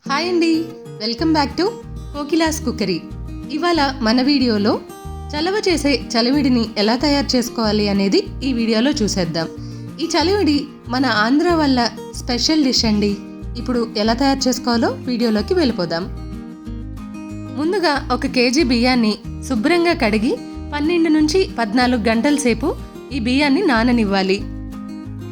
Hi అండి, welcome back to కోకిలాస్ cookery. ఇవాళ మన వీడియోలో చలవ చేసే చలివిడిని ఎలా తయారు చేసుకోవాలి అనేది ఈ వీడియోలో చూసేద్దాం. ఈ చలివిడి మన ఆంధ్ర వల్ల స్పెషల్ డిష్ అండి. ఇప్పుడు ఎలా తయారు చేసుకోవాలో వీడియోలోకి వెళ్ళిపోదాం. ముందుగా 1 కేజీ బియ్యాన్ని శుభ్రంగా కడిగి 12 నుంచి 14 గంటల సేపు ఈ బియ్యాన్ని నాననివ్వాలి.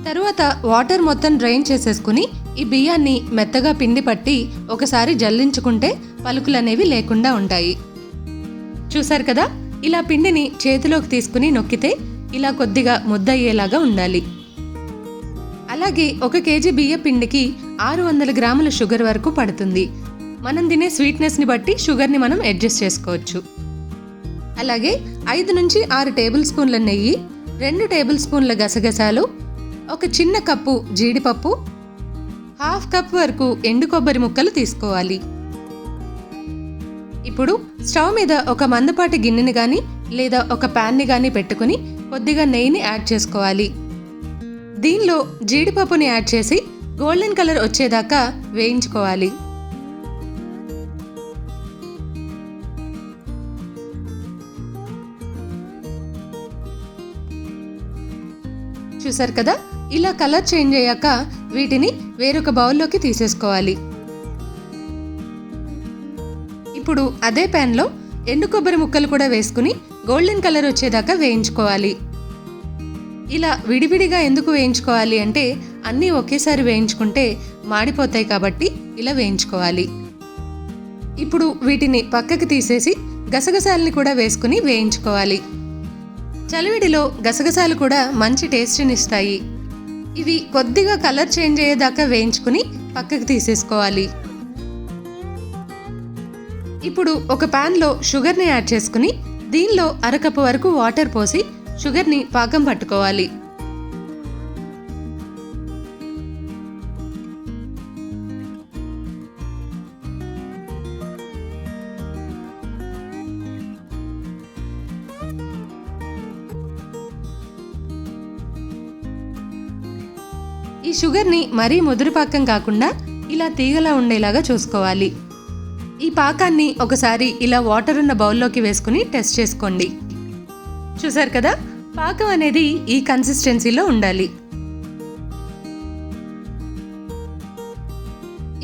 తరువాత వాటర్ మొత్తం డ్రైన్ చేసేసుకుని ఈ బియ్యాన్ని మెత్తగా పిండి పట్టి ఒకసారి జల్లించుకుంటే పలుకులు అనేవి లేకుండా ఉంటాయి. చూసారు కదా, ఇలా పిండిని చేతిలోకి తీసుకుని నొక్కితే ఇలా కొద్దిగా ముద్దయ్యేలాగా ఉండాలి. అలాగే 1 కేజీ బియ్య పిండికి 600 గ్రాముల షుగర్ వరకు పడుతుంది. మనం తినే స్వీట్నెస్ని బట్టి షుగర్ని మనం అడ్జస్ట్ చేసుకోవచ్చు. అలాగే 5 నుంచి 6 టేబుల్ స్పూన్ల నెయ్యి, 2 టేబుల్ స్పూన్ల గసగసాలు, 1 చిన్న కప్పు జీడిపప్పు, 1/2 కప్ వరకు ఎండు కొబ్బరి ముక్కలు తీసుకోవాలి. ఇప్పుడు స్టవ్ మీద ఒక మందపాటి గిన్నెని కానీ లేదా ఒక ప్యాన్ని కానీ పెట్టుకుని కొద్దిగా నెయ్యిని యాడ్ చేసుకోవాలి. దీనిలో జీడిపప్పుని యాడ్ చేసి గోల్డెన్ కలర్ వచ్చేదాకా వేయించుకోవాలి. చూసారు కదా, ఇలా కలర్ చేంజ్ అయ్యాక వీటిని వేరొక బౌల్లోకి తీసేసుకోవాలి. ఇప్పుడు అదే ప్యాన్లో ఎండు కొబ్బరి ముక్కలు కూడా వేసుకుని గోల్డెన్ కలర్ వచ్చేదాకా వేయించుకోవాలి. ఇలా విడివిడిగా ఎందుకు వేయించుకోవాలి అంటే అన్నీ ఒకేసారి వేయించుకుంటే మాడిపోతాయి కాబట్టి ఇలా వేయించుకోవాలి. ఇప్పుడు వీటిని పక్కకి తీసేసి గసగసాలని కూడా వేసుకుని వేయించుకోవాలి. చలివిడిలో గసగసాలు కూడా మంచి టేస్ట్ని ఇస్తాయి. ఇవి కొద్దిగా కలర్ చేంజ్ అయ్యేదాకా వేయించుకుని పక్కకి తీసేసుకోవాలి. ఇప్పుడు ఒక ప్యాన్లో షుగర్ని యాడ్ చేసుకుని దీనిలో 1/2 కప్పు వరకు వాటర్ పోసి షుగర్ని పాకం పట్టుకోవాలి. ఈ షుగర్ని మరీ ముదురు పాకం కాకుండా ఇలా తీగలా ఉండేలాగా చూసుకోవాలి. ఈ పాకాన్ని ఒకసారి ఇలా వాటర్ ఉన్న బౌల్లోకి వేసుకుని టెస్ట్ చేసుకోండి. చూసారు కదా, పాకం అనేది ఈ కన్సిస్టెన్సీలో ఉండాలి.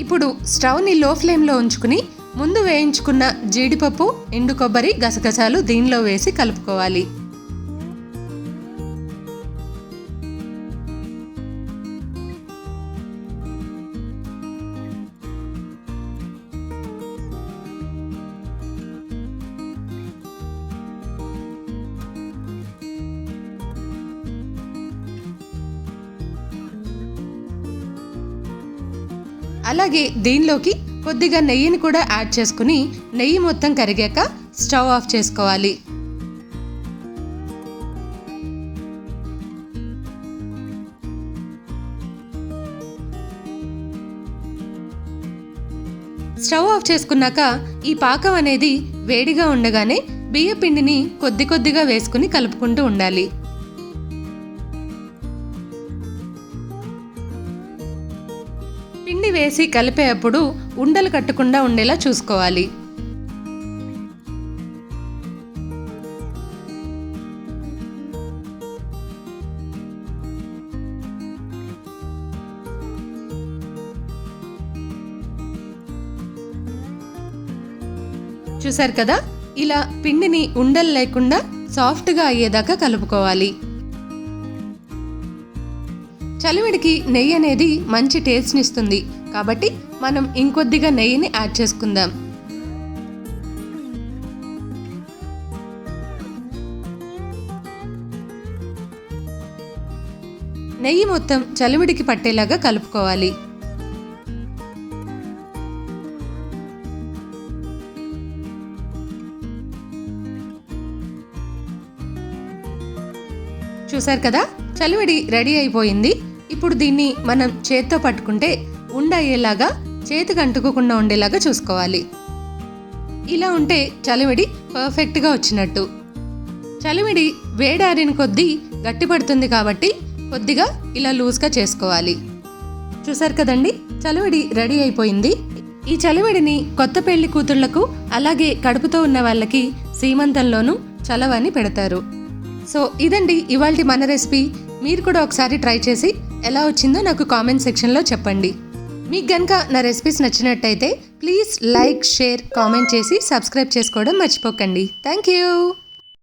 ఇప్పుడు స్టవ్ని లో ఫ్లేమ్లో ఉంచుకుని ముందు వేయించుకున్న జీడిపప్పు, ఎండు కొబ్బరి, గసగసాలు దీనిలో వేసి కలుపుకోవాలి. అలాగే దీనిలోకి కొద్దిగా నెయ్యిని కూడా యాడ్ చేసుకుని నెయ్యి మొత్తం కరిగాక స్టవ్ ఆఫ్ చేసుకోవాలి. స్టవ్ ఆఫ్ చేసుకున్నాక ఈ పాకం అనేది వేడిగా ఉండగానే బియ్య పిండిని కొద్ది కొద్దిగా వేసుకుని కలుపుకుంటూ ఉండాలి. పిండి వేసి కలిపేటప్పుడు ఉండలు కట్టకుండా ఉండేలా చూసుకోవాలి. చూసారు కదా, ఇలా పిండిని ఉండలు లేకుండా సాఫ్ట్గా అయ్యేదాకా కలుపుకోవాలి. చలివిడికి నెయ్యి అనేది మంచి టేస్ట్ని ఇస్తుంది కాబట్టి మనం ఇంకొద్దిగా నెయ్యిని యాడ్ చేసుకుందాం. నెయ్యి మొత్తం చలివిడికి పట్టేలాగా కలుపుకోవాలి. చూసారు కదా, చలివిడి రెడీ అయిపోయింది. ఇప్పుడు దీన్ని మనం చేత్తో పట్టుకుంటే ఉండ అయ్యేలాగా చేతికి అంటుకోకుండా ఉండేలాగా చూసుకోవాలి. ఇలా ఉంటే చలివిడి పర్ఫెక్ట్గా వచ్చినట్టు. చలివిడి వేడారిన కొద్దీ గట్టిపడుతుంది కాబట్టి కొద్దిగా ఇలా లూజ్గా చేసుకోవాలి. చూసారు కదండి, చలివిడి రెడీ అయిపోయింది. ఈ చలివిడిని కొత్త పెళ్లి కూతుళ్లకు అలాగే కడుపుతో ఉన్న వాళ్ళకి సీమంతంలోనూ చలవని పెడతారు. సో ఇదండి ఇవాల్టి మన రెసిపీ. మీరు కూడా ఒకసారి ట్రై చేసి ఎలా వచ్చిందో నాకు కామెంట్ సెక్షన్లో చెప్పండి. మీకు గనుక నా రెసిపీస్ నచ్చినట్టయితే ప్లీజ్ లైక్, షేర్, కామెంట్ చేసి సబ్స్క్రైబ్ చేసుకోవడం మర్చిపోకండి. Thank you.